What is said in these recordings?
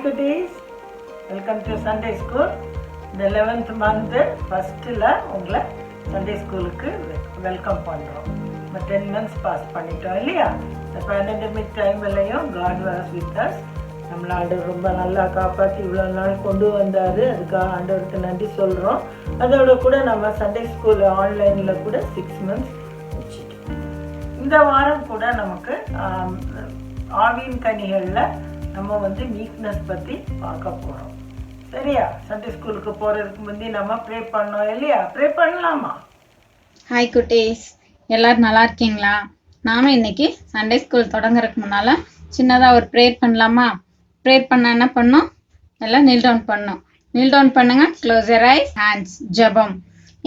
குட்டீஸ், welcome to Sunday school. இந்த 11th month ஃபஸ்ட்டில் உங்களை சண்டே ஸ்கூலுக்கு வெல்கம் பண்ணுறோம். நம்ம 10 months பாஸ் பண்ணிட்டோம் இல்லையா? இந்த பேண்டமிக் டைம்லையும் காட் வாஸ் வித் அஸ். நம்மளை ஆண்டவர் ரொம்ப நல்லா காப்பாற்றி இவ்வளோ நாள் கொண்டு வந்தார். அதுக்காக ஆண்டவருக்கு நன்றி சொல்கிறோம். அதோட கூட நம்ம சண்டே ஸ்கூல் ஆன்லைனில் கூட 6 months முடிச்சிட்டோம். இந்த வாரம் கூட நமக்கு ஆவியின் கனிகளில் நம்ம வீக்னஸ் பற்றி பார்க்க போகிறோம். சரியா? சண்டே ஸ்கூலுக்கு போகிறதுக்கு முந்தி நம்ம ப்ரே பண்ணோம் இல்லையா? ப்ரே பண்ணலாமா? ஹாய் குட்டீஸ், எல்லாரும் நல்லா இருக்கீங்களா? நானும் இன்னைக்கு சண்டே ஸ்கூல் தொடங்குறதுக்கு முன்னால் சின்னதாக ஒரு ப்ரேயர் பண்ணலாமா? ப்ரேயர் பண்ண என்ன பண்ணோம்? எல்லாம் நீல் டவுன் பண்ணோம். நீல் டவுன் பண்ணுங்க. Close your eyes, hands. ஜெபம்.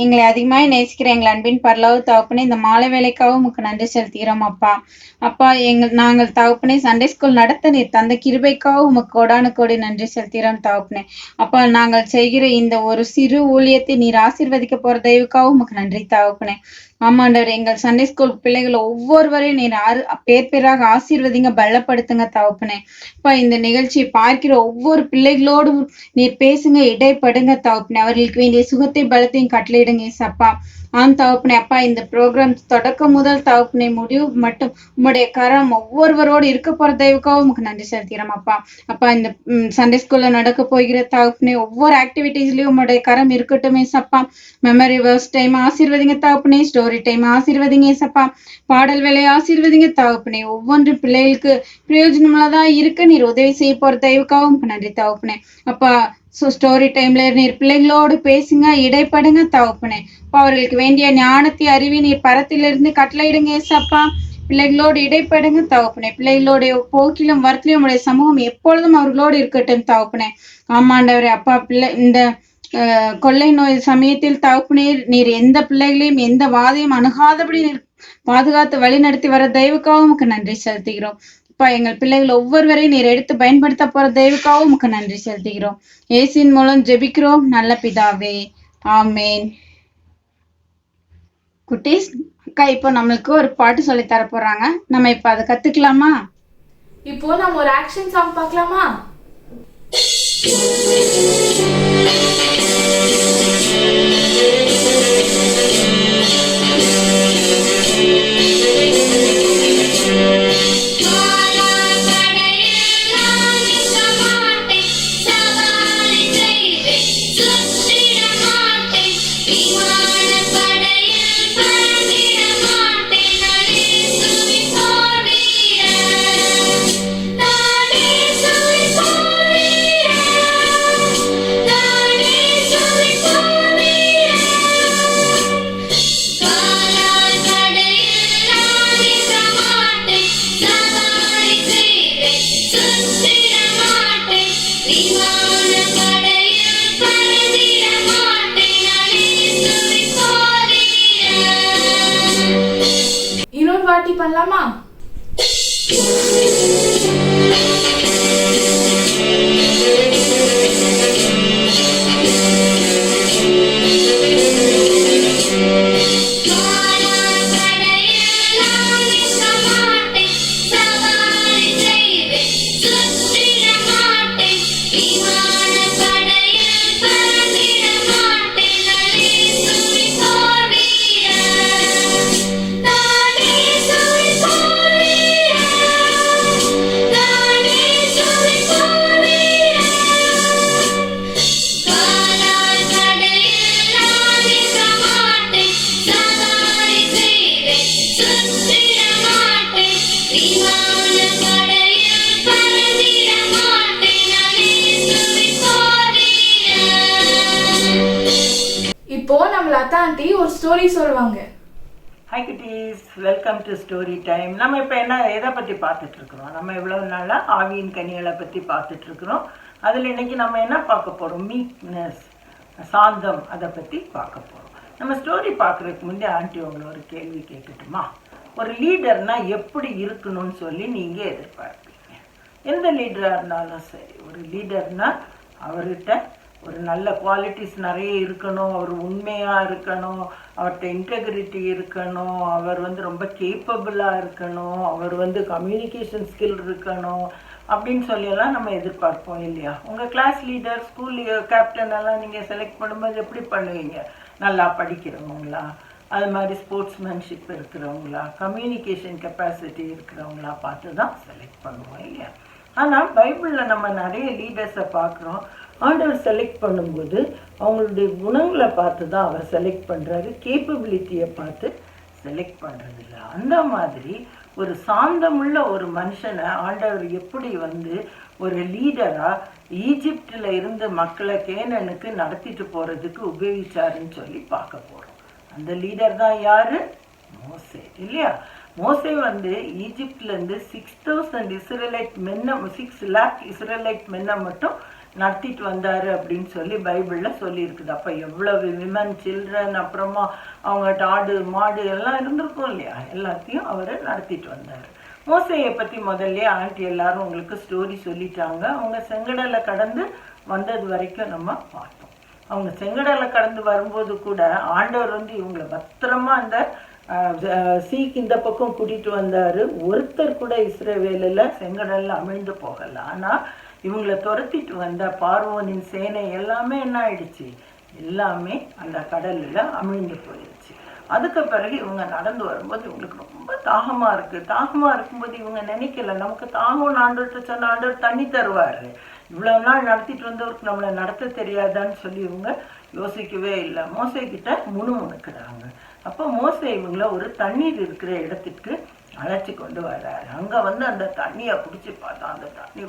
எங்களை அதிகமாக நேசிக்கிற எங்கள் அன்பின் பரலோக தகப்பனே, இந்த மாலை வேலைக்காகவும் உங்களுக்கு நன்றி செலுத்துகிறோம் அப்பா. அப்பா, நாங்கள் தகப்பனே சண்டே ஸ்கூல் நடத்த நீர் தந்த கிருபைக்காகவும் உமக்கு கோடானு கோடி நன்றி செலுத்துகிறோம் தகப்பனே. அப்பா, நாங்கள் செய்கிற இந்த ஒரு சிறு ஊழியத்தை நீர் ஆசீர்வதிக்க போற தயவுக்காகவும் உமக்கு நன்றி தகப்பனே. ஆமாண்டவர், எங்கள் சண்டே ஸ்கூல் பிள்ளைகளை ஒவ்வொருவரையும் நீர் பேர் பேராக ஆசீர்வதிங்க, பலப்படுத்துங்க தகப்பனே. அப்பா, இந்த நிகழ்ச்சியை பார்க்கிற ஒவ்வொரு பிள்ளைகளோடும் நீர் பேசுங்க, இடைப்படுங்க தகப்பனே. அவர்களுக்கு வேண்டிய சுகத்தை பலத்தையும் கட்டளையிடுங்க ஏசப்பா. தகப்பனே. அப்பா, இந்த ப்ரோக்ராம் தொடக்கம் முதல் தகப்பனே முடிவு மட்டும் உம்முடைய கரம் ஒவ்வொருவரோடு இருக்க போற தயவுக்காக உமக்கு நன்றி செலுத்துகிறோம் அப்பா. அப்பா, இந்த சண்டே ஸ்கூல்ல நடக்க போகிற தகப்பனே ஒவ்வொரு ஆக்டிவிட்டீஸ்லயும் உம்முடைய கரம் இருக்கட்டும் ஏசப்பா. மெமரி வேர்ஸ் டைம் ஆசீர்வதிங்க தகப்பனே. ஸ்டோரி டைம் ஆசீர்வதிங்க ஏசப்பா. பாடல் வேலையை ஆசீர்வதிங்க தகப்பனே. ஒவ்வொன்று பிள்ளைகளுக்கு பிரயோஜனமுள்ளதா இருக்க நீர் உதவி செய்ய போற தயவுக்காக உமக்கு நன்றி தகப்பனே. அப்பா, ஸ்டோரி டைம்ல நீர் பிள்ளைகளோடு பேசுங்க, இடைப்படுங்க தகப்பனே. அவர்களுக்கு வேண்டிய ஞானத்தை அறிவி நீர் பரத்திலிருந்து கட்டளையிடுங்க ஏசப்பா. பிள்ளைகளோடு இடைப்படுங்க தகப்பனே. பிள்ளைகளுடைய போக்கிலும் வரத்திலும் உடைய சமூகம் எப்பொழுதும் அவர்களோடு இருக்கட்டும் தகப்பனே. ஆமாண்டவரே. அப்பா, இந்த கொள்ளை நோய் சமயத்தில் தகப்பனே நீர் எந்த பிள்ளைகளையும் எந்த வாதையும் அணுகாதபடி நீர் பாதுகாத்து வழி நடத்தி வர தயவுக்காகவும் உமக்கு நன்றி செலுத்துகிறோம். அப்பா, எங்கள் பிள்ளைகள் ஒவ்வொருவரையும் நீர் எடுத்து பயன்படுத்த போற தயவுக்காகவும் உமக்கு நன்றி செலுத்துகிறோம். இயேசுவின் மூலம் ஜெபிக்கிறோம் நல்ல பிதாவே, ஆமேன். குட்டீஸ், அக்கா இப்போ நம்மளுக்கு ஒரு பாட்டு சொல்லி தர போறாங்க. நம்ம இப்ப அதை கத்துக்கலாமா? இப்போ நம்ம ஒரு ஆக்ஷன் சாங் பார்க்கலாமா? இன்னொரு வாட்டி பண்ணலாமா? இப்போ நம்ம லதா ஆண்டி ஒரு ஸ்டோரி சொல்லுவாங்க. ஹாய் குட்டீஸ், வெல்கம் டு ஸ்டோரி டைம். நம்ம இப்போ எதை பற்றி பார்த்துட்டு இருக்கிறோம்? நம்ம இவ்வளவு நாளாக ஆவியின் கனிகளை பற்றி பார்த்துட்டு இருக்கிறோம். அதில் இன்னைக்கு நம்ம என்ன பார்க்க போகிறோம்? மீக்னஸ், சாந்தம், அதை பற்றி பார்க்க போகிறோம். நம்ம ஸ்டோரி பார்க்குறதுக்கு முன்னே ஆண்டி உங்களை ஒரு கேள்வி கேட்கட்டுமா? ஒரு லீடர்னா எப்படி இருக்கணும்னு சொல்லி நீங்கள் எதிர்பார்ப்பீங்க? எந்த லீடராக இருந்தாலும் சரி, ஒரு லீடர்னா அவர்கிட்ட ஒரு நல்ல குவாலிட்டிஸ் நிறைய இருக்கணும், அவர் உண்மையாக இருக்கணும், அவர்கிட்ட இன்டெகிரிட்டி இருக்கணும், அவர் வந்து ரொம்ப கேப்பபிளாக இருக்கணும், அவர் வந்து கம்யூனிகேஷன் ஸ்கில் இருக்கணும் அப்படின்னு சொல்லியெல்லாம் நம்ம எதிர்பார்ப்போம் இல்லையா? உங்கள் கிளாஸ் லீடர், ஸ்கூல் கேப்டன் எல்லாம் நீங்கள் செலக்ட் பண்ணும்போது எப்படி பண்ணுவீங்க? நல்லா படிக்கிறவங்களா, அது மாதிரி ஸ்போர்ட்ஸ்மேன்ஷிப் இருக்கிறவங்களா, கம்யூனிகேஷன் கெப்பாசிட்டி இருக்கிறவங்களா பார்த்து தான் செலக்ட் பண்ணுவோம் இல்லையா? ஆனால் பைபிளில் நம்ம நிறைய லீடர்ஸை பார்க்குறோம். ஆண்டவர் செலக்ட் பண்ணும்போது அவங்களுடைய குணங்களை பார்த்து தான் அவர் செலக்ட் பண்ணுறாரு, கேப்பபிலிட்டியை பார்த்து செலக்ட் பண்ணுறதில்ல. அந்த மாதிரி ஒரு சாந்தமுள்ள ஒரு மனுஷனை ஆண்டவர் எப்படி வந்து ஒரு லீடராக ஈஜிப்டில் இருந்து மக்களை கேனனுக்கு நடத்திட்டு போகிறதுக்கு உபயோகிச்சாருன்னு சொல்லி பார்க்க போகிறோம். அந்த லீடர் தான் யாரு? மோசே இல்லையா? மோசே வந்து ஈஜிப்ட்லேருந்து 6,000 இஸ்ரேலைட் மென்னை 6 lakh இஸ்ரேலைட் மென்னை மட்டும் நடத்திட்டு வந்தார் அப்படின்னு சொல்லி பைபிளில் சொல்லியிருக்குது. அப்போ எவ்வளவு விமன், சில்ட்ரன், அப்புறமா அவங்க ஆடு மாடு எல்லாம் இருந்திருக்கும் இல்லையா? எல்லாத்தையும் அவர் நடத்திட்டு வந்தார். மோசையை பற்றி முதல்ல ஆண்டி எல்லாரும் உங்களுக்கு ஸ்டோரி சொல்லிட்டாங்க. அவங்க செங்கடலை கடந்து வந்தது வரைக்கும் நம்ம பார்த்தோம். அவங்க செங்கடலை கடந்து வரும்போது கூட ஆண்டவர் வந்து இவங்களை பத்திரமா அந்த சீக்கு இந்த பக்கம் கூட்டிகிட்டு வந்தார். ஒருத்தர் கூட இஸ்ரவேலில் செங்கடலில் அமிழ்ந்து போகலை. ஆனால் இவங்களை துரத்திட்டு வந்த பார்வோனின் சேனை எல்லாமே என்ன ஆயிடுச்சு? எல்லாமே அந்த கடலில் அமிழ்ந்து போயிடுச்சு. அதுக்கு பிறகு இவங்க நடந்து வரும்போது இவங்களுக்கு ரொம்ப தாகமாக இருக்குது. தாகமாக இருக்கும்போது இவங்க நினைக்கல, நமக்கு தாகம் ஆண்டவர்கிட்ட சொன்ன ஆண்டவர் தண்ணி தருவார், இவ்வளோ நாள் நடத்திட்டு வந்தவருக்கு நம்மளை நடத்த தெரியாதான்னு சொல்லி இவங்க யோசிக்கவே இல்லை. மோசைக்கிட்ட முணுமுணுக்கிறாங்க. அப்போ மோசை இவங்கள ஒரு தண்ணீர் இருக்கிற இடத்துக்கு அழைச்சி கொண்டு வர்றாரு. அங்கே வந்து அந்த தண்ணியை பிடிச்சி பார்த்தா அந்த தண்ணி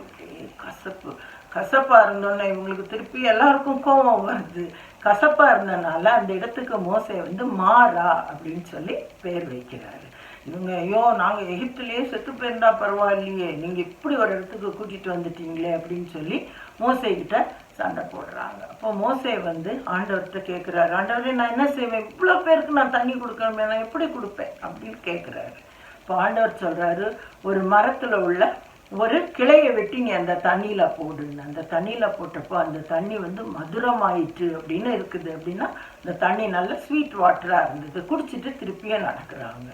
கசப்பாக இருந்தோன்னே இவங்களுக்கு திருப்பி எல்லாருக்கும் கோபம் வருது. கசப்பாக இருந்தனால அந்த இடத்துக்கு மோசை வந்து மாறா அப்படின்னு சொல்லி பேர் வைக்கிறாரு. இவங்க ஐயோ நாங்கள் எகிப்திலேயே செத்து போயிருந்தா பரவாயில்லையே, நீங்கள் இப்படி ஒரு இடத்துக்கு கூட்டிகிட்டு வந்துட்டீங்களே அப்படின்னு சொல்லி மோசைக்கிட்ட சண்டை போடுறாங்க. அப்போ மோசே வந்து ஆண்டவர்கிட்ட கேட்குறாரு, ஆண்டவரே நான் என்ன செய்வேன், இவ்வளோ பேருக்கு நான் தண்ணி கொடுக்கணுமே, நான் எப்படி கொடுப்பேன் அப்படின்னு கேட்குறாரு. இப்போ ஆண்டவர் சொல்கிறாரு, ஒரு மரத்தில் உள்ள ஒரு கிளையை வெட்டி நீ அந்த தண்ணியில் போடுன்னு. அந்த தண்ணியில் போட்டப்போ அந்த தண்ணி வந்து மதுரமாயிட்டு அப்படின்னு இருக்குது. அப்படின்னா அந்த தண்ணி நல்ல ஸ்வீட் வாட்டராக இருந்தது. குடிச்சிட்டு திருப்பியும் நடக்கிறாங்க.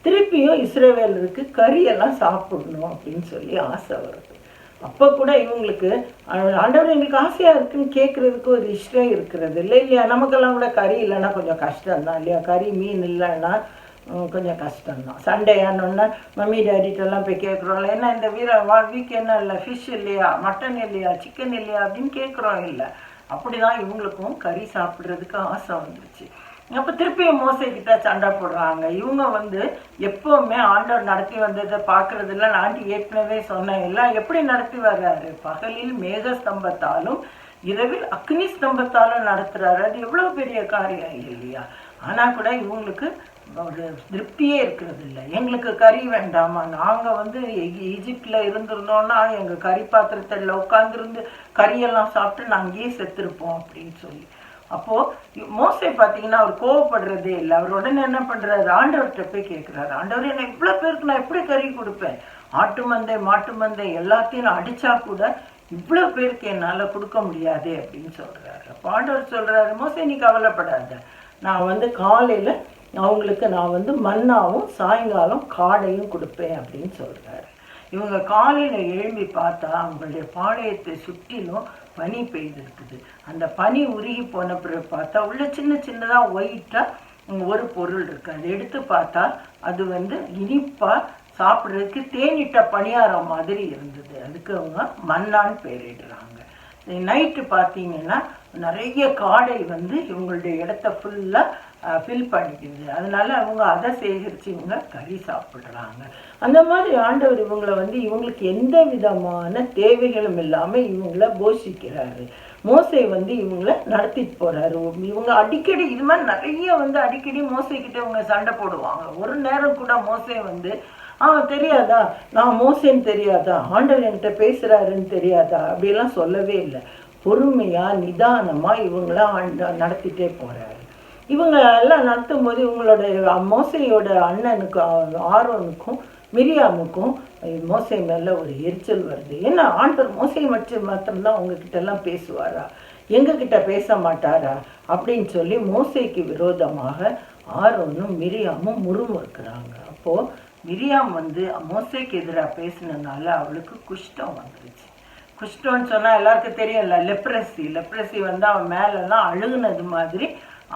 திருப்பியும் இஸ்ரவேலருக்கு கறியெல்லாம் சாப்பிடணும் அப்படின்னு சொல்லி ஆசை வருது. அப்போ கூட இவங்களுக்கு ஆண்டவர் எங்களுக்கு ஆசையாக இருக்குன்னு கேட்குறதுக்கு ஒரு இஷ்டம் இருக்கிறது இல்லை இல்லையா? நமக்கெல்லாம் கூட கறி இல்லைன்னா கொஞ்சம் கஷ்டம்தான் இல்லையா? கறி மீன் இல்லைன்னா கொஞ்சம் கஷ்டம்தான். சண்டே ஆனோன்னா மம்மி டேடிட்டெல்லாம் போய் கேட்குறோம்ல, என்ன இந்த வீக் என்ன இல்லை, ஃபிஷ் இல்லையா, மட்டன் இல்லையா, சிக்கன் இல்லையா அப்படின்னு கேட்குறோம் இல்லை? அப்படி தான் இவங்களுக்கும் கறி சாப்பிட்றதுக்கு ஆசை வந்துருச்சு. அப்போ திருப்பியும் மோசைக்கிட்ட சண்டை போடுறாங்க. இவங்க வந்து எப்போவுமே ஆண்டவர் நடத்தி வந்ததை பார்க்குறதில்ல. நான் ஏற்கனவே சொன்னேன் எல்லாம் எப்படி நடத்தி வர்றாரு, பகலில் மேக ஸ்தம்பத்தாலும் இரவில் அக்னி ஸ்தம்பத்தாலும் நடத்துகிறாரு. அது எவ்வளோ பெரிய காரியம் இல்லையா? ஆனால் கூட இவங்களுக்கு ஒரு திருப்தியே இருக்கிறது இல்லை. எங்களுக்கு கறி வேண்டாமா, நாங்கள் வந்து ஈஜிப்டில் இருந்திருந்தோன்னா எங்கள் கறி பாத்திரத்தில் உட்காந்துருந்து கறியெல்லாம் சாப்பிட்டு நான் அங்கேயே செத்துருப்போம் அப்படின்னு சொல்லி. அப்போது மோசே பார்த்தீங்கன்னா அவர் கோவப்படுறதே இல்லை. அவர் உடனே என்ன பண்ணுறாரு, ஆண்டவர்கிட்ட போய் கேட்குறாரு, ஆண்டவர் என்ன இவ்வளோ பேருக்கு நான் எப்படி கறி கொடுப்பேன், ஆட்டு மந்தை மாட்டு மந்தை எல்லாத்தையும் நான் அடித்தா கூட இவ்வளோ பேருக்கு என்னால் கொடுக்க முடியாது அப்படின்னு சொல்கிறாரு. அப்போ ஆண்டவர் சொல்கிறாரு, மோசே நீ கவலைப்படாத, நான் வந்து காலையில் அவங்களுக்கு நான் வந்து மன்னாவும் சாயங்காலம் காடையும் கொடுப்பேன் அப்படின்னு சொல்கிறாரு. இவங்க காலையில் எழும்பி பார்த்தா அவங்களுடைய பாளையத்தை சுற்றிலும் பனி பெய்திருக்குது. அந்த பனி உருகி போன பிறகு பார்த்தா உள்ள சின்ன சின்னதாக ஒயிட்டாக ஒரு பொருள் இருக்குது. அதை எடுத்து பார்த்தா அது வந்து இனிப்பாக சாப்பிட்றதுக்கு தேனிட்ட பணியாரம் மாதிரி இருந்தது. அதுக்கு அவங்க மன்னான்னு பேரிடுறாங்க. நைட்டு பார்த்தீங்கன்னா நிறைய காடை வந்து இவங்களுடைய இடத்த ஃபுல்லாக ஃபில் பண்ணிக்குது. அதனால அவங்க அதை சேகரித்து இவங்க கறி சாப்பிட்றாங்க. அந்த மாதிரி ஆண்டவர் இவங்களை வந்து இவங்களுக்கு எந்த விதமான தேவைகளும் இல்லாமல் இவங்கள போஷிக்கிறாரு. மோசை வந்து இவங்கள நடத்திட்டு போகிறாரு. இவங்க அடிக்கடி இது மாதிரி நிறைய வந்து அடிக்கடி மோசைக்கிட்ட இவங்க சண்டை போடுவாங்க. ஒரு நேரம் கூட மோசை வந்து தெரியாதா, நான் மோசேன்னு தெரியாதா, ஆண்டவர் என்கிட்ட பேசுகிறாருன்னு தெரியாதா அப்படிலாம் சொல்லவே இல்லை. பொறுமையாக நிதானமாக இவங்கள நடத்திட்டே போகிறாரு. இவங்க எல்லாம் நடத்தும் போது இவங்களோட மோசையோட அண்ணனுக்கு ஆரோனுக்கும் மிரியாமுக்கும் மோசை மேலே ஒரு எரிச்சல் வருது. ஏன்னா ஆண்டவர் மோசை மாத்திரம்தான் உங்ககிட்ட எல்லாம் பேசுவாரா, எங்ககிட்ட பேச மாட்டாரா அப்படின்னு சொல்லி மோசேக்கு விரோதமாக ஆரோனும் மிரியாமும் முறுமுறுக்கிறாங்க. அப்போது மிரியாம் வந்து மோசேக்கு எதிராக பேசினதுனால அவளுக்கு குஷ்டம் வந்துருச்சு. குஷ்டம்னு சொன்னால் எல்லாருக்கும் தெரியல, லெப்ரசி வந்து அவன் மேலெல்லாம் அழுகுனது மாதிரி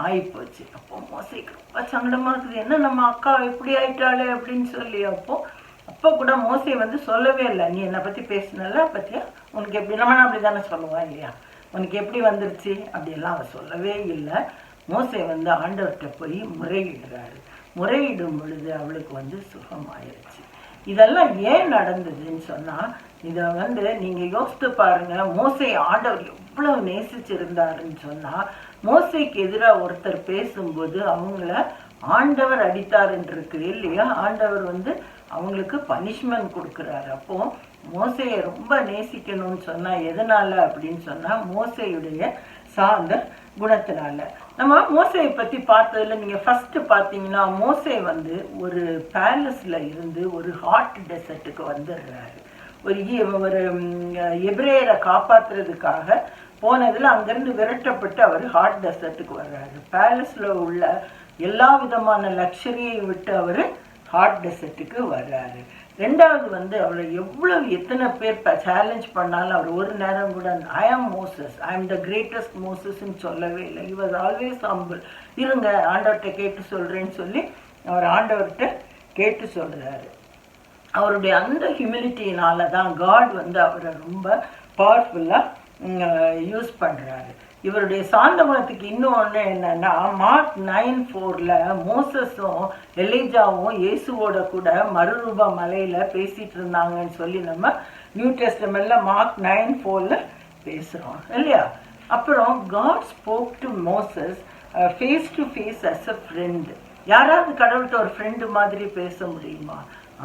ஆகிப்போச்சு. அப்போ மோசேக்கு ரொம்ப சங்கடமாக இருக்குது, என்ன நம்ம அக்கா இப்படி ஆயிட்டாளே அப்படின்னு சொல்லி. அப்போ கூட மோசே வந்து சொல்லவே இல்லை, நீ என்னை பற்றி பேசினல பற்றியா, உனக்கு எப்படி, நம்ம அப்படி தானே சொல்லுவான் இல்லையா, உனக்கு எப்படி வந்துருச்சு அப்படியெல்லாம் அவன் சொல்லவே இல்லை. மோசே வந்து ஆண்டவர்கிட்ட போய் முறையிடுறாரு. முறையிடும் பொழுது அவளுக்கு வந்து சுகமாயிருச்சு. இதெல்லாம் ஏன் நடந்ததுன்னு சொன்னால், இதை வந்து நீங்கள் யோசித்து பாருங்கள். மோசே ஆண்டவர் எவ்வளோ நேசிச்சிருந்தாருன்னு சொன்னால், மோசைக்கு எதிராக ஒருத்தர் பேசும்போது அவங்கள ஆண்டவர் அடித்தாருன்னு இருக்குது இல்லையா, ஆண்டவர் வந்து அவங்களுக்கு பனிஷ்மெண்ட் கொடுக்குறாரு. அப்போது மோசையை ரொம்ப நேசிக்கணும்னு சொன்னால் எதனால அப்படின்னு சொன்னால், மோசையுடைய சார்ந்த குணத்தினால. நம்ம மோசையை பற்றி பார்த்ததுல நீங்கள் ஃபஸ்ட்டு பார்த்தீங்கன்னா, மோசே வந்து ஒரு பேலஸில் இருந்து ஒரு ஹாட் டெசர்ட்டுக்கு வந்துடுறாரு. ஒரு எபிரேயரை காப்பாற்றுறதுக்காக போனதில் அங்கேருந்து விரட்டப்பட்டு அவர் ஹாட் டெசர்ட்டுக்கு வர்றாரு. பேலஸில் உள்ள எல்லா விதமான லக்ஸரியை விட்டு அவர் ஹாட் டெசர்ட்டுக்கு வர்றாரு. ரெண்டாவது வந்து அவரை எத்தனை பேர் சேலஞ்ச் பண்ணாலும் அவர் ஒரு நேரம் கூட ஐ ஆம் மோசஸ், ஐ ஆம் த கிரேட்டஸ்ட் மோசஸ்ன்னு சொல்லவே இல்லை. he was always humble. இருங்க ஆண்டவர்கிட்ட கேட்டு சொல்கிறேன்னு சொல்லி அவர் ஆண்டவர்கிட்ட கேட்டு சொல்கிறாரு. அவருடைய அந்த ஹியூமிலிட்டினால தான் காட் வந்து அவரை ரொம்ப பவர்ஃபுல்லாக யூஸ் பண்ணுறாரு. இவருடைய சாந்த குணத்துக்கு இன்னொன்று என்னன்னா, மார்க் 9:4 மோசஸும் எலிஜாவும் இயேசுவோட கூட மறுரூப மலையில் பேசிகிட்டு இருந்தாங்கன்னு சொல்லி நம்ம நியூ டெஸ்டமெண்ட்ல மார்க் 9:4 பேசுகிறோம் இல்லையா. அப்புறம் God spoke to Moses face to face as a friend. யாராவது கடவுள்கிட்ட ஒரு ஃப்ரெண்டு மாதிரி பேச முடியுமா?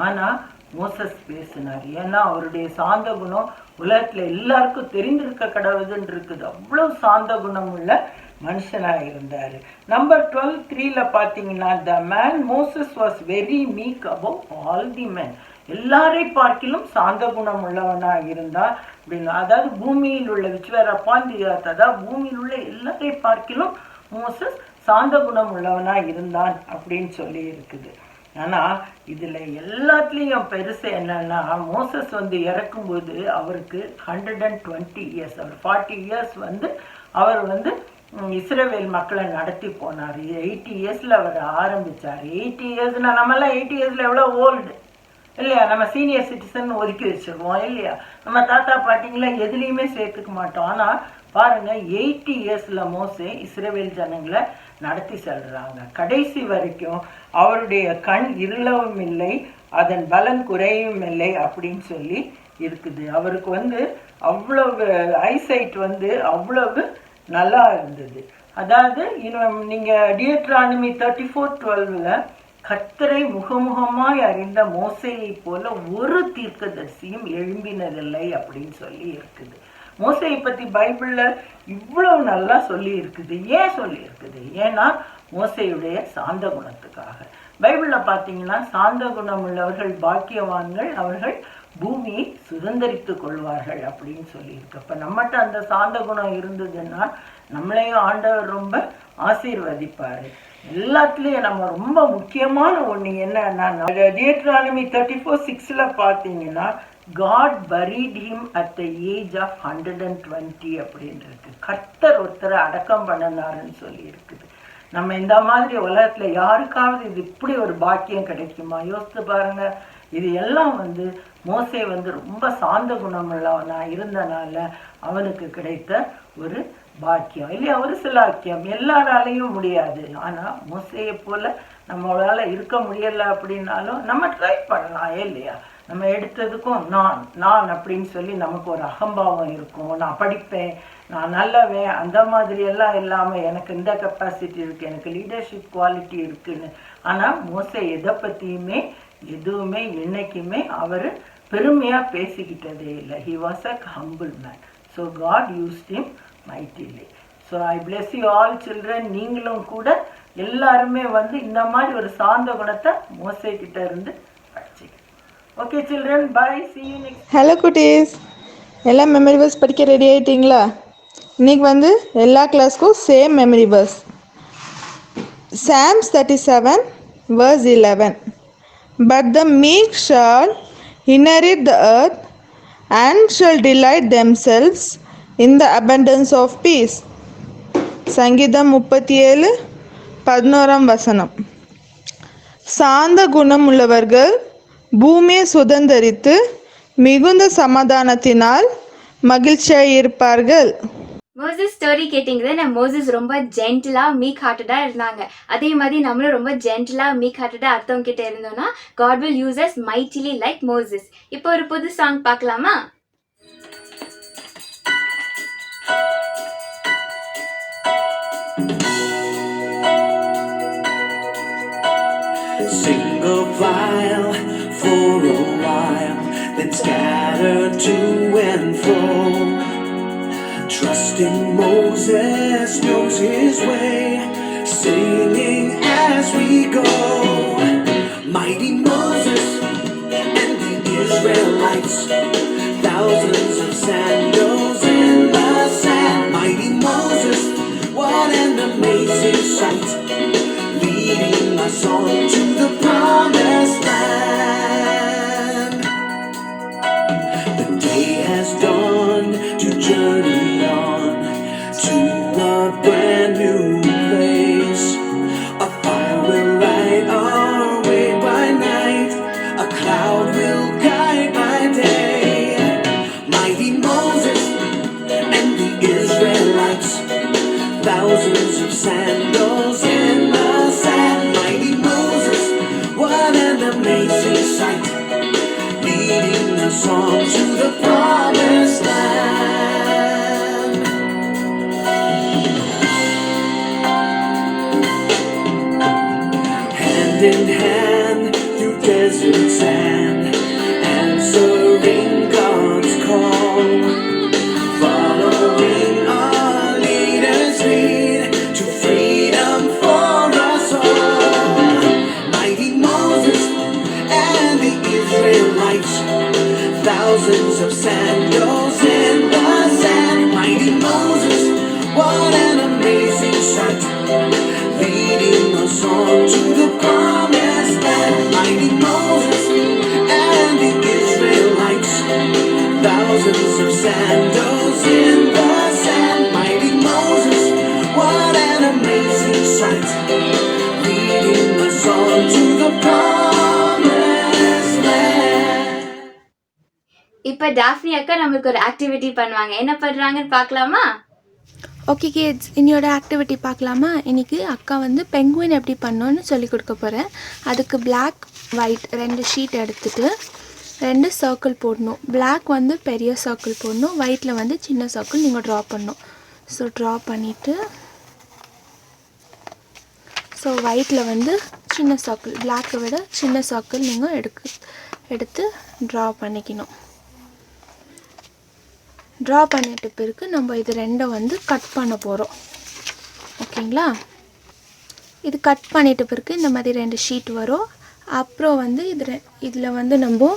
ஆனால் மோசஸ் பேசினார். ஏன்னா அவருடைய சாந்த குணம் உலகத்தில் எல்லாருக்கும் தெரிந்திருக்க கடவுதுன்னு இருக்குது. அவ்வளோ சாந்த குணம் உள்ள மனுஷனாக இருந்தார். நம்பர் 12:3 பார்த்தீங்கன்னா, the man Moses was very meek above all the men. எல்லாரை பார்க்கிலும் சாந்த குணம் உள்ளவனாக இருந்தார் அப்படின்னு. அதாவது பூமியில் உள்ள அதாவது பூமியில் உள்ள எல்லாரை பார்க்கிலும் மோசஸ் சாந்த குணம் உள்ளவனாக இருந்தான் அப்படின்னு சொல்லி இருக்குது. ஆனால் இதில் எல்லாத்துலேயும் பெருசு என்னன்னா, மோசஸ் வந்து இறக்கும்போது அவருக்கு 120 இயர்ஸ், அவர் 40 இயர்ஸ் வந்து அவர் வந்து இஸ்ரவேல் மக்களை நடத்தி போனார். 80 இயர்ஸில் அவர் ஆரம்பித்தார். 80 இயர்ஸ்னால் நம்மளாம் 80 இயர்ஸில் எவ்வளோ ஓல்டு இல்லையா, நம்ம சீனியர் சிட்டிசன் ஒதுக்கி வச்சுருவோம் இல்லையா, நம்ம தாத்தா பாட்டிங்கள எதுலேயுமே சேர்த்துக்க மாட்டோம். ஆனால் பாருங்கள், 80 இயர்ஸில் மோசே இஸ்ரவேல் ஜனங்களை நடத்தி செல்றாங்க. கடைசி வரைக்கும் அவருடைய கண் இருளவும் இல்லை, அதன் பலன் குறையவும் இல்லை அப்படின்னு சொல்லி இருக்குது. அவருக்கு வந்து அவ்வளவு ஐசைட் வந்து அவ்வளவு நல்லா இருந்தது. அதாவது நீங்கள் டியூட்ரானமி 34:12 கர்த்தரை முகமுகமாய் அறிந்த மோசேயை போல ஒரு தீர்க்கதரிசியும் எழும்பினதில்லை அப்படின்னு சொல்லி இருக்குது. மோசையை பற்றி பைபிளில் இவ்வளவு நல்லா சொல்லி இருக்குது. ஏன் சொல்லி இருக்குது? ஏன்னா மோசையுடைய சாந்த குணத்துக்காக. பைபிளில் பார்த்தீங்கன்னா, சாந்த குணம் உள்ளவர்கள் பாக்கியவான்கள், அவர்கள் பூமியை சுதந்திரித்து கொள்வார்கள் அப்படின்னு சொல்லியிருக்கு. அப்போ நம்மகிட்ட அந்த சாந்த குணம் இருந்ததுன்னா நம்மளையும் ஆண்டவர் ரொம்ப ஆசீர்வதிப்பார். எல்லாத்துலேயும் நம்ம ரொம்ப முக்கியமான ஒன்று என்னன்னா, டியூட்ரானமி 34:6 பார்த்தீங்கன்னா, God buried him at the age of 120 அப்படின்றது. கர்த்தர் ஒருத்தரை அடக்கம் பண்ணினாருன்னு சொல்லி இருக்குது. நம்ம இந்த மாதிரி உலகத்துல யாருக்காவது இது இப்படி ஒரு பாக்கியம் கிடைக்குமா? யோசித்து பாருங்க. இது எல்லாம் வந்து மோசே வந்து ரொம்ப சாந்த குணமுள்ளவனா இருந்தனால அவனுக்கு கிடைத்த ஒரு பாக்கியம் இல்லையா, ஒரு சிலாக்கியம். எல்லாராலையும் முடியாது. ஆனா மோசையை போல நம்மளால இருக்க முடியல அப்படின்னாலும் நம்ம ட்ரை பண்ணலாம் இல்லையா. நம்ம எடுத்ததுக்கும் நான் அப்படின்னு சொல்லி நமக்கு ஒரு அகம்பாவம் இருக்கும். நான் படிப்பேன், நான் நல்லவேன், அந்த மாதிரி எல்லாம் இல்லாமல் எனக்கு இந்த கெப்பாசிட்டி இருக்குது, எனக்கு லீடர்ஷிப் குவாலிட்டி இருக்குன்னு. ஆனால் மோசே எதை பற்றியுமே எதுவுமே என்னைக்குமே அவர் பெருமையாக பேசிக்கிட்டதே இல்லை. He was a humble man. So God used him mightily. So I bless you all children. நீங்களும் கூட எல்லாருமே வந்து இந்த மாதிரி ஒரு சாந்த குணத்தை மோசே கிட்ட இருந்து படிச்சுக்க. Okay children, bye, see you next. Hello குட்டீஸ், எல்லாம் மெமரி வேர்ஸ் படிக்க ரெடி ஆகிட்டீங்களா? இன்னைக்கு வந்து எல்லா கிளாஸ்க்கும் same memory verse. Psalms 37 verse 11. But the meek shall inherit the earth and shall delight themselves in the abundance of peace. சங்கீதம் 37:11 வசனம். சாந்த குணம் உள்ளவர்கள் பூமியை சுதந்தரித்து மிகுந்த சமாதானத்தினால் மகிழ்ச்சியாயிருப்பார்கள். மோசஸ் ஸ்டோரி கேட்டிங்களா? மோசஸ் ரொம்ப ஜென்டிலா மீக் ஹார்ட்டடா இருந்தாங்க. அதே மாதிரி நம்மளும் ரொம்ப ஜென்டிலா மீக் ஹார்ட்டடா அர்த்தம் கிட்ட இருந்தோம்னா God will use us mightily like Moses. இப்போ ஒரு புது சாங் பார்க்கலாமா? Sing a while, for a while, then scatter to and fro. Trusting Moses knows his way, singing as we go. Mighty Moses and the Israelites, thousands of sandals in the sand. Mighty Moses, what an amazing sight, leading us on to the promised land. The day has dawned to journey on to a brand new place. A fire will light our way by night, a cloud will guide by day. Mighty Moses and the Israelites, thousands of sandals in the sand. Mighty Moses, what an amazing sight, leading us on to the promised land. Hand in hand through desert sand, answering God's call, following our leaders' lead to freedom for us all. Mighty Moses and the Israelites, thousands of sandals in the sand. Mighty Moses, what an amazing sight, leading us on to the promised land. Mighty Moses and the Israelites, thousands of sandals in the sand. Mighty Moses, what an amazing sight, leading us on to the promised land. இப்போ Daphne அக்கா நம்மளுக்கு ஒரு activity பண்ணுவாங்க. என்ன பண்றாங்கன்னு பார்க்கலாமா? Okay kids, இன்னையோட activity பார்க்கலாமா? இன்னைக்கு அக்கா வந்து பெங்குவின் எப்படி பண்ணோன்னு சொல்லி கொடுக்க போகிறேன். அதுக்கு Black ஒயிட் 2 ஷீட் எடுத்துகிட்டு 2 சர்க்கிள் போடணும். Black வந்து பெரிய சர்க்கிள் போடணும், ஒயிட்டில் வந்து சின்ன சர்க்கிள் நீங்கள் ட்ரா பண்ணணும். ஸோ ட்ரா பண்ணிவிட்டு ஸோ ஒயிட்டில் வந்து சின்ன சர்க்கிள், பிளாக்கை விட சின்ன சர்க்கிள் நீங்கள் எடுத்து ட்ரா பண்ணிக்கணும். ட்ரா பண்ணிட்ட பிறகு நம்ம இது 2 வந்து கட் பண்ண போகிறோம். ஓகேங்களா? இது கட் பண்ணிட்ட பிறகு இந்த மாதிரி 2 ஷீட் வரும். அப்புறம் வந்து இதில் வந்து நம்ம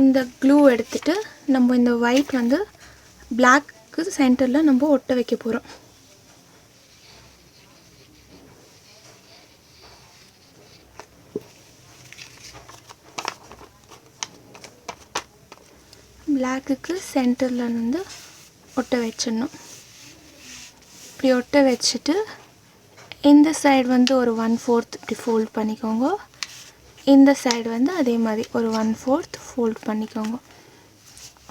இந்த க்ளூ எடுத்துட்டு நம்ம இந்த ஒயிட் வந்து பிளாக்கு சென்டரில் நம்ம ஒட்ட வைக்க போகிறோம். பிளாக்குக்கு சென்டரில் வந்து ஒட்ட வச்சிடணும். இப்படி ஒட்ட வச்சுட்டு இந்த சைடு வந்து ஒரு 1/4 இப்படி ஃபோல்ட் பண்ணிக்கோங்க. இந்த சைடு வந்து அதே மாதிரி ஒரு 1/4 ஃபோல்ட் பண்ணிக்கோங்க.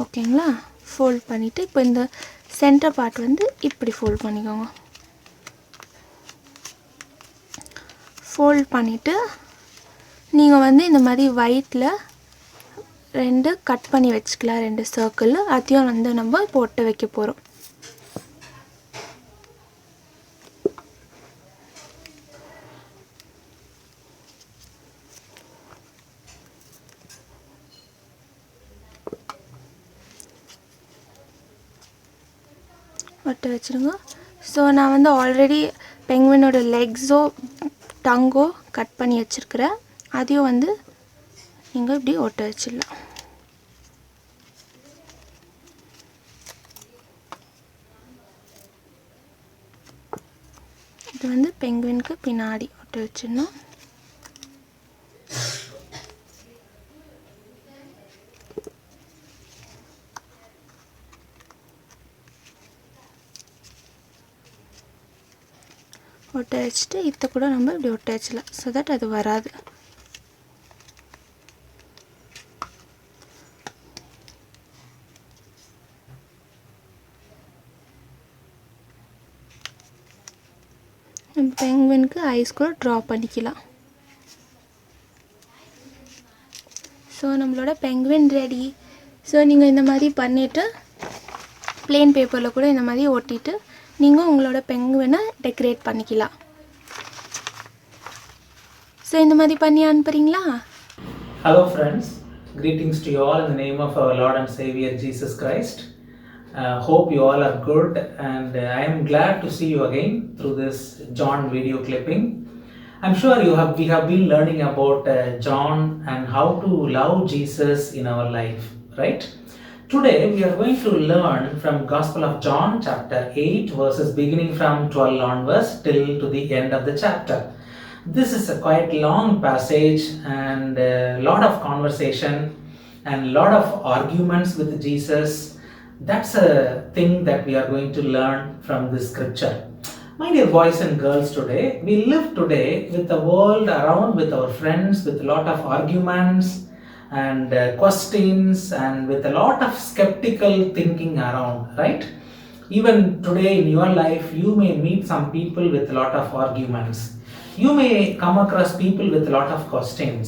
ஓகேங்களா? ஃபோல்ட் பண்ணிவிட்டு இப்போ இந்த சென்டர் பார்ட் வந்து இப்படி ஃபோல்ட் பண்ணிக்கோங்க. ஃபோல்ட் பண்ணிவிட்டு நீங்கள் வந்து இந்த மாதிரி ஒயிட்டில் 2 கட் பண்ணி வச்சுக்கலாம், 2 சர்க்கிள். அதையும் வந்து நம்ம இப்போ ஒட்ட வைக்க போகிறோம். ஒட்ட வச்சுருங்க. ஸோ நான் வந்து ஆல்ரெடி பெங்குவினோட லெக்ஸோ டங்கோ கட் பண்ணி வச்சுருக்கிறேன். அதையும் வந்து நீங்கள் இப்படி ஒட்ட வச்சிடலாம். இது வந்து பெங்குவினுக்கு பின்னாடி ஒட்ட வச்சிடணும். ஒட்ட வச்சுட்டு இதை கூட நம்ம இப்படி ஒட்ட வச்சிடலாம். ஸோ தட் அது வராது. பெங்குவினுக்கு ஐஸ் கூட ட்ரா பண்ணிக்கலாம். ஸோ நம்மளோட பெங்குவின் ரெடி. ஸோ நீங்கள் இந்த மாதிரி பண்ணிவிட்டு ப்ளெயின் பேப்பரில் கூட இந்த மாதிரி ஒட்டிட்டு நீங்கள் உங்களோட பெங்குவினை டெக்கரேட் பண்ணிக்கலாம். ஸோ இந்த மாதிரி பண்ணி அனுப்புகிறீங்களா? Hello friends, greetings to you all in the name of our Lord and Savior Jesus Christ. Hope you all are good, and I am glad to see you again through this John video clipping. I'm sure we have been learning about John and how to love Jesus in our life, right? Today we are going to learn from Gospel of John chapter 8 verses beginning from 12 onwards till to the end of the chapter. This is a quite long passage and a lot of conversation and a lot of arguments with Jesus. That's a thing that we are going to learn from this scripture. My dear boys and girls, today we live today with the world around, with our friends, with a lot of arguments and questions and with a lot of skeptical thinking around, right? Even today in your life you may meet some people with a lot of arguments. You may come across people with a lot of questions.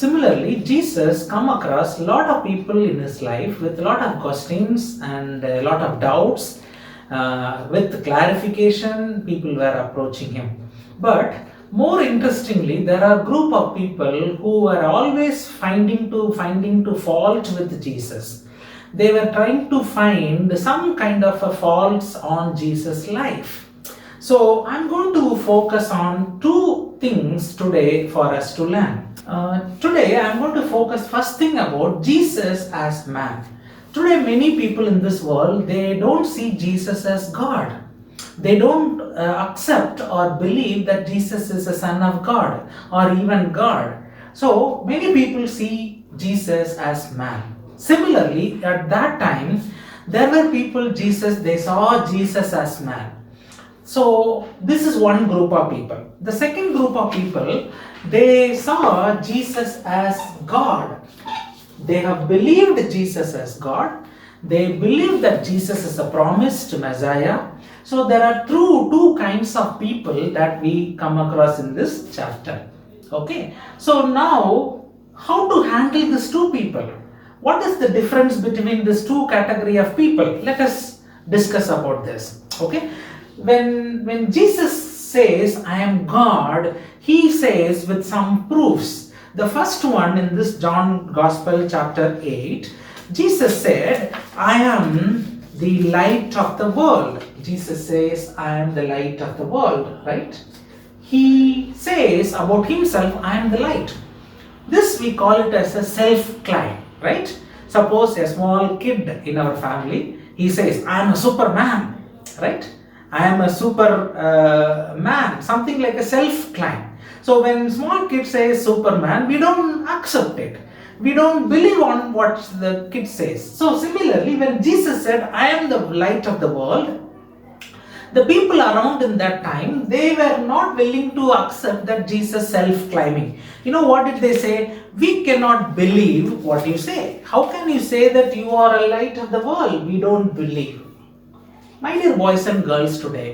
Similarly, Jesus come across a lot of people in his life with a lot of questions and a lot of doubts. With clarification, people were approaching him. But more interestingly, there are a group of people who were always finding to fault with Jesus. They were trying to find some kind of a faults on Jesus' life. So I'm going to focus on two things today for us to learn. Today I'm going to focus first thing about Jesus as man. Today many people in this world, they don't see Jesus as God. They don't accept or believe that Jesus is a son of God or even God. So many people see Jesus as man. Similarly, at that time there were people they saw Jesus as man. So this is one group of people. The second group of people, they saw Jesus as God. They have believed Jesus as God. They believe that Jesus is a promised Messiah. So there are two kinds of people that we come across in this chapter. Okay. So now, how to handle these two people? What is the difference between these two category of people? Let us discuss about this. Okay. When Jesus says, I am God, he says with some proofs. The first one in this John Gospel chapter 8, Jesus said, I am the light of the world. Jesus says, I am the light of the world, right? He says about himself, I am the light. This we call it as a self-claim, right? Suppose a small kid in our family, he says, I am a superman, right? I am a super man, something like a self-claim. So when small kid says Superman, we don't accept it. We don't believe on what the kid says. So similarly, when Jesus said, I am the light of the world, the people around in that time, they were not willing to accept that Jesus self-claiming. You know what did they say? We cannot believe what you say. How can you say that you are a light of the world? We don't believe. My dear boys and girls, today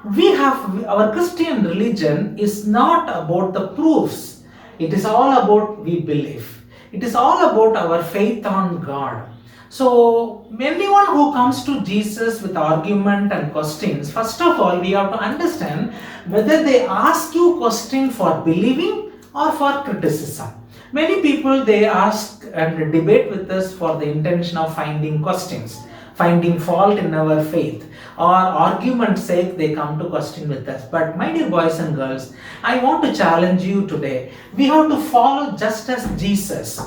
our Christian religion is not about the proofs. It is all about we believe. It is all about our faith on God. So anyone who comes to Jesus with argument and questions, first of all we have to understand whether they ask you question for believing or for criticism. Many people, they ask and debate with us for the intention of finding questions, finding fault in our faith, or argument's sake they come to question with us. But my dear boys and girls, I want to challenge you today. We have to follow just as Jesus.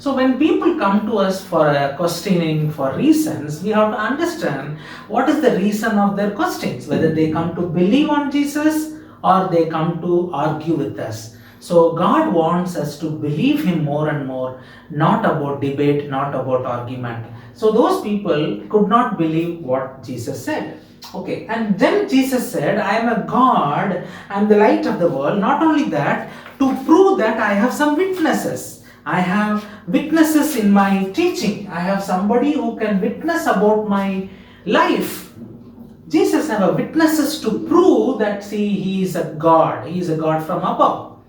So when people come to us for a questioning for reasons, we have to understand what is the reason of their questions, whether they come to believe on Jesus or they come to argue with us. So God wants us to believe Him more and more, not about debate, not about argument. So those people could not believe what Jesus said. Okay, and then Jesus said, I am a God, I am the light of the world. Not only that, to prove that I have some witnesses. I have witnesses in my teaching. I have somebody who can witness about my life. Jesus have witnesses to prove that, see, He is a God. He is a God from above.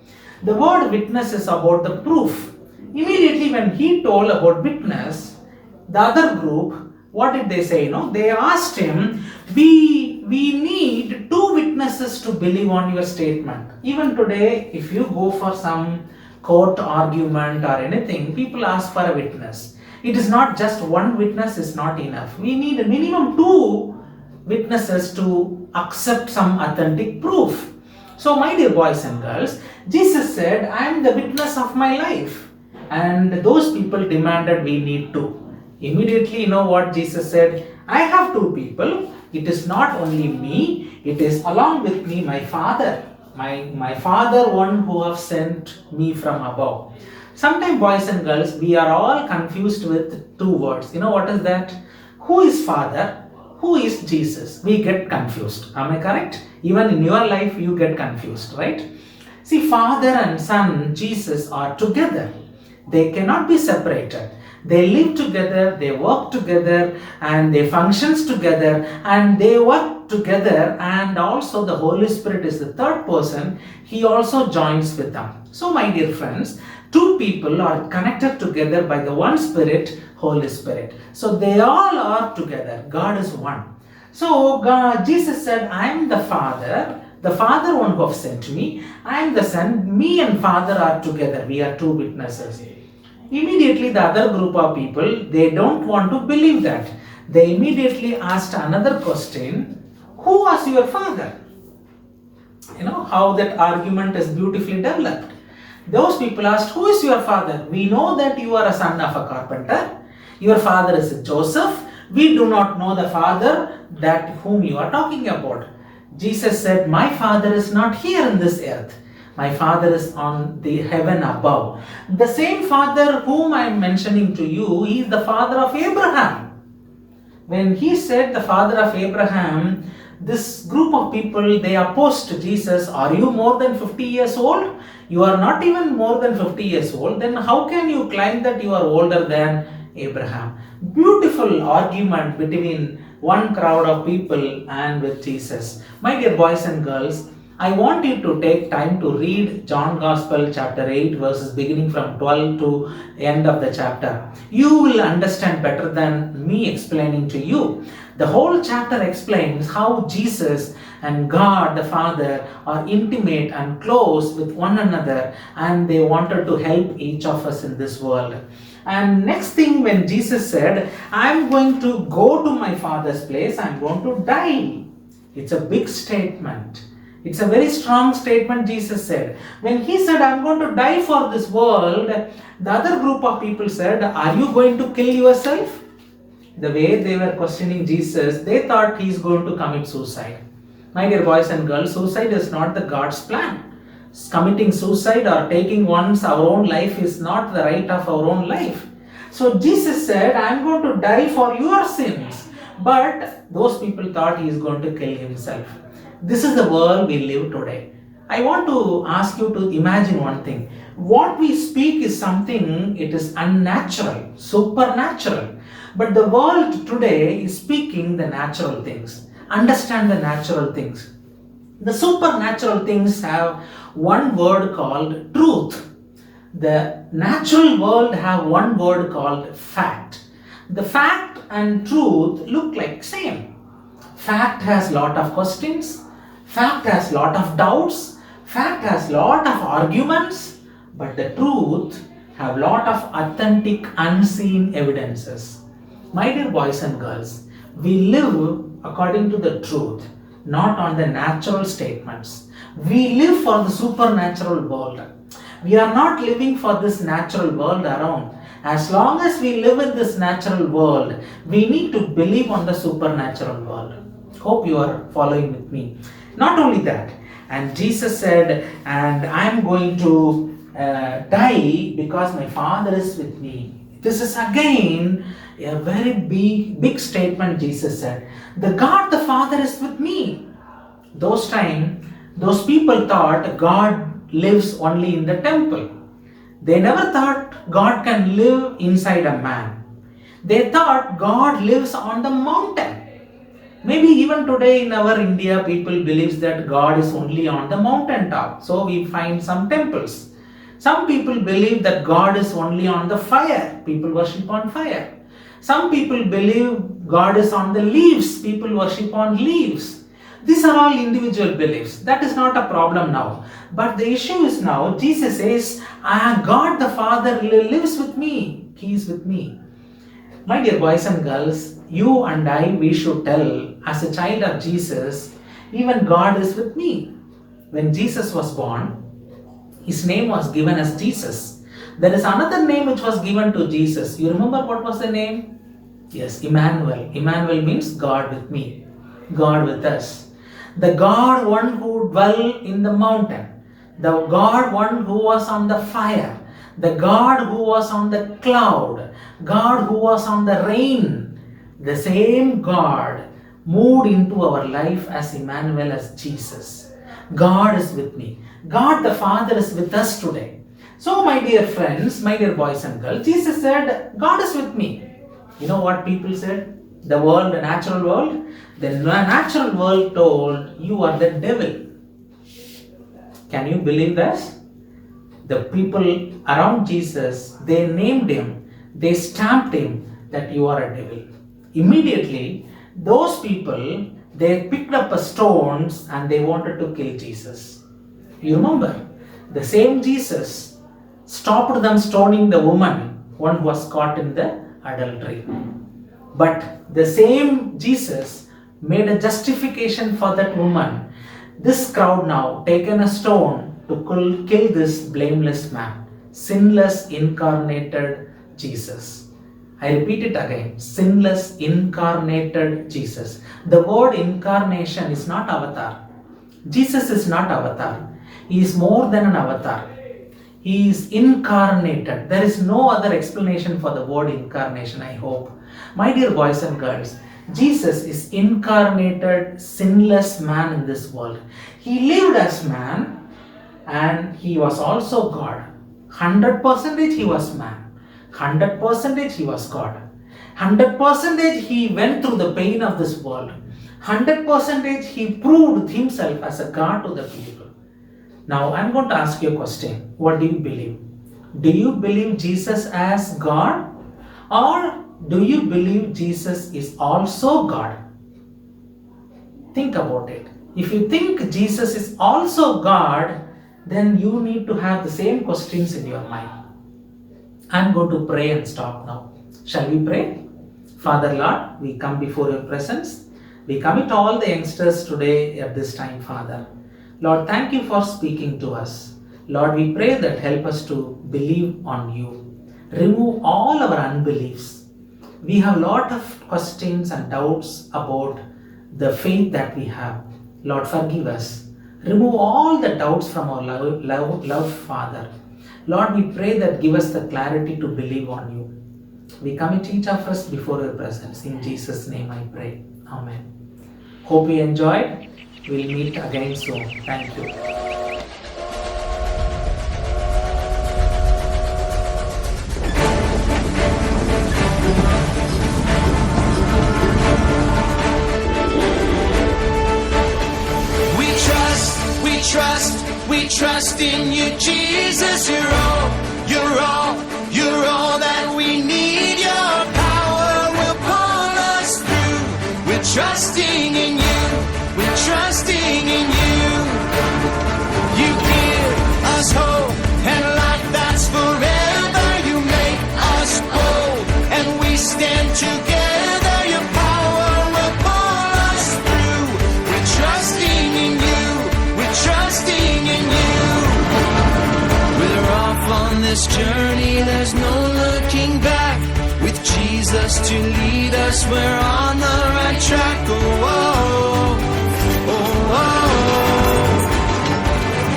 The word witness is about the proof. Immediately when He told about witness, the other group, what did they say? They asked Him, we need two witnesses to believe on your statement. Even today, if you go for some court argument or anything, people ask for a witness. It is not just one witness is not enough. We need a minimum two witnesses to accept some authentic proof. So my dear boys and girls, Jesus said, I am the witness of my life. And those people demanded we need two. Immediately, you know what Jesus said? I have two people. It is not only me, it is along with me my Father. My Father, one who have sent me from above. Sometimes, boys and girls, we are all confused with two words. You know what is that? Who is Father? Who is Jesus? We get confused. Am I correct? Even in your life, you get confused, right? See, Father and Son, Jesus, are together. They cannot be separated. They live together, they work together, and they functions together, and they work together, and also the Holy Spirit is the third person. He also joins with them. So my dear friends, two people are connected together by the one Spirit, Holy Spirit. So they all are together. God is one. So Jesus said, I am the Father one who have sent me. I am the Son. Me and Father are together. We are two witnesses. Immediately the other group of people, they don't want to believe that. They immediately asked another question, who was your father? You know how that argument is beautifully developed. Those people asked, who is your father? We know that you are a son of a carpenter. Your father is Joseph. We do not know the father that whom you are talking about. Jesus said, my Father is not here in this earth. My Father is on the heaven above. The same Father whom I am mentioning to you, He is the Father of Abraham. When He said the Father of Abraham, this group of people, they opposed to Jesus. Are you more than 50 years old? You are not even more than 50 years old. Then how can you claim that you are older than Abraham? Beautiful argument between one crowd of people and with Jesus. My dear boys and girls, I want you to take time to read John Gospel chapter 8 verses beginning from 12 to end of the chapter. You will understand better than me explaining to you. The whole chapter explains how Jesus and God the Father are intimate and close with one another, and they wanted to help each of us in this world. And next thing, when Jesus said, I am going to go to my Father's place, I am going to die. It's a big statement. It's a very strong statement Jesus said. When He said, I am going to die for this world, the other group of people said, are you going to kill yourself? The way they were questioning Jesus, they thought He is going to commit suicide. My dear boys and girls, suicide is not the God's plan. Committing suicide or taking our own life is not the right of our own life. So Jesus said, I am going to die for your sins. But those people thought He is going to kill Himself. This is the world we live today. I want to ask you to imagine one thing. What we speak is something, it is unnatural, supernatural. But the world today is speaking the natural things. Understand the natural things. The supernatural things have one word called truth. The natural world have one word called fact. The fact and truth look like same. Fact has lot of questions. Fact has lot of doubts. Fact has lot of arguments. But the truth have lot of authentic unseen evidences. My dear boys and girls, we live according to the truth, not on the natural statements. We live for the supernatural world. We are not living for this natural world around. As long as we live in this natural world, we need to believe on the supernatural world. Hope you are following with me. Not only that, and Jesus said, and I am going to die because my Father is with me. This is again a very big statement. Jesus said, the God the Father is with me. Those people thought God lives only in the temple. They never thought God can live inside a man. They thought God lives on the mountain. Maybe even today in our India, people believe that God is only on the mountain top. So we find some temples. Some people believe that God is only on the fire. People worship on fire. Some people believe God is on the leaves. People worship on leaves. These are all individual beliefs. That is not a problem now. But the issue is now, Jesus says, God the Father lives with me. He is with me. My dear boys and girls, you and I, we should tell, as a child of Jesus, even God is with me. When Jesus was born, his name was given as Jesus. There is another name which was given to Jesus. You remember what was the name? Yes, Emmanuel. Emmanuel means God with me, God with us. The God one who dwelt in the mountain, the God one who was on the fire, the God who was on the cloud, God who was on the rain. The same God moved into our life as Emmanuel, as Jesus. God is with me. God the Father is with us today. So my dear friends, my dear boys and girls, Jesus said, God is with me. You know what people said? The world, the natural world? The natural world told, you are the devil. Can you believe this? The people around Jesus, they named him, they stamped him that you are a devil. Immediately, those people, they picked up stones and they wanted to kill Jesus. You remember, the same Jesus stopped them stoning the woman, one who was caught in the adultery. But the same Jesus made a justification for that woman. This crowd now taken a stone to kill this blameless man, sinless incarnated Jesus. I repeat it again, sinless incarnated Jesus. The word incarnation is not avatar. Jesus is not avatar. He is more than an avatar. He is incarnated. There is no other explanation for the word incarnation, I hope. My dear boys and girls, Jesus is incarnated, sinless man in this world. He lived as man and he was also God. 100% he was man. 100% he was God. 100% he went through the pain of this world. 100% he proved himself as a God to the people. Now I'm going to ask you a question. What do you believe? Do you believe Jesus as God? Or do you believe Jesus is also God? Think about it. If you think Jesus is also God, then you need to have the same questions in your mind. I'm going to pray and stop now. Shall we pray? Father Lord, we come before your presence. We commit all the youngsters today at this time, Father. Lord, thank you for speaking to us. Lord, we pray that help us to believe on you. Remove all our unbeliefs. We have a lot of questions and doubts about the faith that we have. Lord, forgive us. Remove all the doubts from our love, Father. Lord, we pray that give us the clarity to believe on you. We commit each of us before your presence. In Jesus' name I pray. Amen. Hope you enjoyed. We'll meet again soon. Thank you. We trust in you, Jesus. You're all that we need. Your power will pull us through. We're trusting in you. We're trusting in you. You give us hope and life that's forever. You make us bold and we stand together. Your power will pull us through. We're trusting in you. We're trusting in you. We're off on this journey, there's no looking looking back. With Jesus to lead us, we're on the right track. Oh, oh, oh, oh.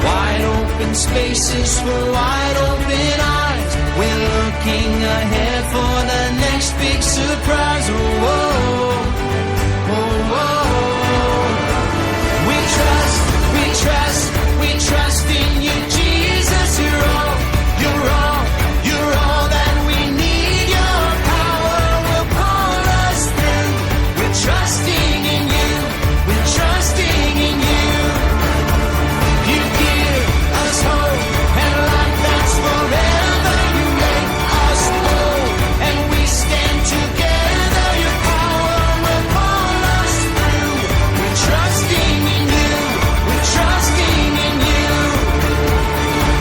Wide open spaces for wide open eyes. We're looking ahead for the next big surprise. Oh, oh, oh, oh. We trust, we trust, we trust in you, Jesus. You're all, you're all, you're all that we need. Your power will pull us through. We're trusting in you, we're trusting in you. You give us hope and life that's forever. You make us whole and we stand together. Your power will pull us through. We're trusting in you, we're trusting in you.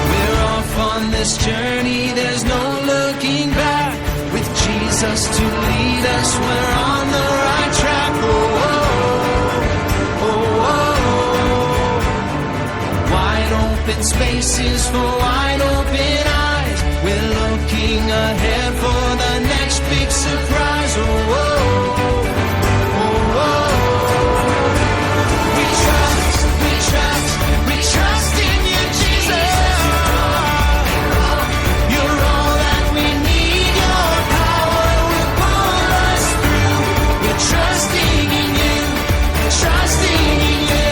We're off on this journey, there's no looking back. With Jesus to lead us, we're on the right track. Oh, oh, oh, oh. Wide open spaces for wide open eyes. We're looking ahead for the next big surprise. Oh, oh, oh, oh. We trust, we trust, we trust in you, Jesus. You're all that we need. Your power will pull us through. We're trusting in you, trusting in you.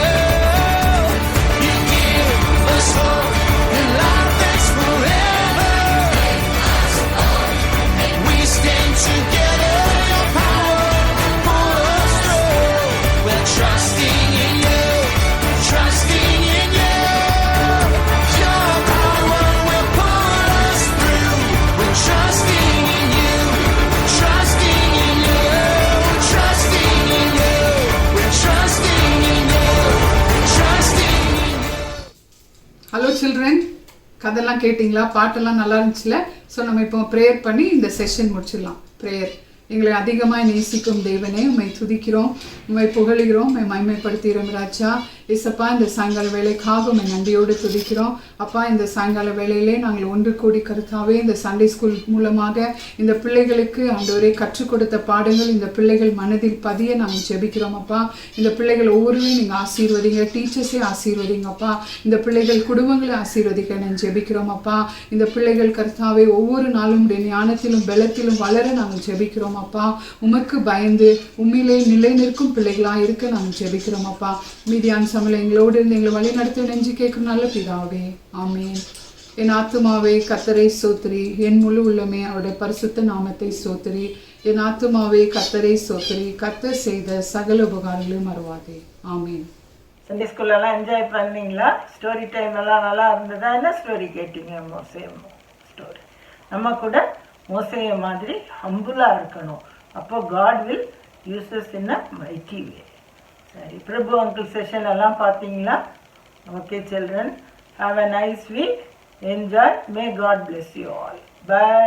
You give us hope and life that's forever. We stand together. Your power will pull us through. We're trusting in you, trusting in you. Your power will pull us through. We're trusting in you, trusting in you, trusting in you. We're trusting in you, trusting in you. Hello children, கதையெல்லாம் கேட்டிங்களா? பாட்டெல்லாம் நல்லா இருந்துச்சுல? So நம்ம இப்போ prayer பண்ணி இந்த session முடிச்சிடலாம். ப்ரேயர். எங்களை அதிகமாக நேசிக்கும் தேவனே, உம்மை துதிக்கிறோம், உம்மை புகழுகிறோம், உம்மை மகிமைப்படுத்துகிறோம் ராஜா. இசப்பா, இந்த சாயங்கால வேலைக்காக உம்மை நன்றியோடு துதிக்கிறோம். அப்பா, இந்த சாயங்கால வேலையிலே நாங்கள் ஒன்று கூடி கருத்தாவே இந்த சண்டே ஸ்கூல் மூலமாக இந்த பிள்ளைகளுக்கு ஆண்டவரே கற்றுக் கொடுத்த பாடங்கள் இந்த பிள்ளைகள் மனதில் பதிய நாங்கள் ஜெபிக்கிறோம். அப்பா, இந்த பிள்ளைகள் ஒவ்வொருவரையும் நீங்கள் ஆசீர்வதிங்க, டீச்சர்ஸே ஆசீர்வதிங்க. அப்பா, இந்த பிள்ளைகள் குடும்பங்களை ஆசீர்வதிக்க நாங்கள் ஜெபிக்கிறோம். அப்பா, இந்த பிள்ளைகள் கருத்தாவே ஒவ்வொரு நாளும் உடைய ஞானத்திலும் பலத்திலும் வளர நாங்கள் ஜெபிக்கிறோம். அப்பா, உமக்கு பயந்து உண்மையிலே நிலை நிற்கும் பிள்ளைகளாக இருக்க நாங்கள் ஜெபிக்கிறோம். அப்பா, மீதியான சமையல் எங்களோடு இருந்து எங்களை வழி நடத்த நெஞ்சு கேட்கும் நல்ல பிதாவே, ஆமேன். என் ஆத்துமாவே கர்த்தரை ஸ்தோத்திரி, என் முழு உள்ளமே அவருடைய பரிசுத்த நாமத்தை ஸ்தோத்திரி. என் ஆத்துமாவே கர்த்தரை ஸ்தோத்திரி, கர்த்தர் செய்த சகல உபகாரங்களையும் மறவாதே, ஆமேன். சண்டே ஸ்கூல்லலாம் என்ஜாய் பண்ணீங்களா? ஸ்டோரி டைம் எல்லாம் நல்லா இருந்ததா? என்ன ஸ்டோரி கேட்டீங்க? மோசே ஸ்டோரி. நம்ம கூட மோசைய மாதிரி ஹம்புலாக இருக்கணும். அப்போ God will uses in a mighty way. சரி, பிரபு அங்கிள் செஷன் எல்லாம் பார்த்தீங்களா? Okay children, have a nice week. Enjoy. May God bless you all. By.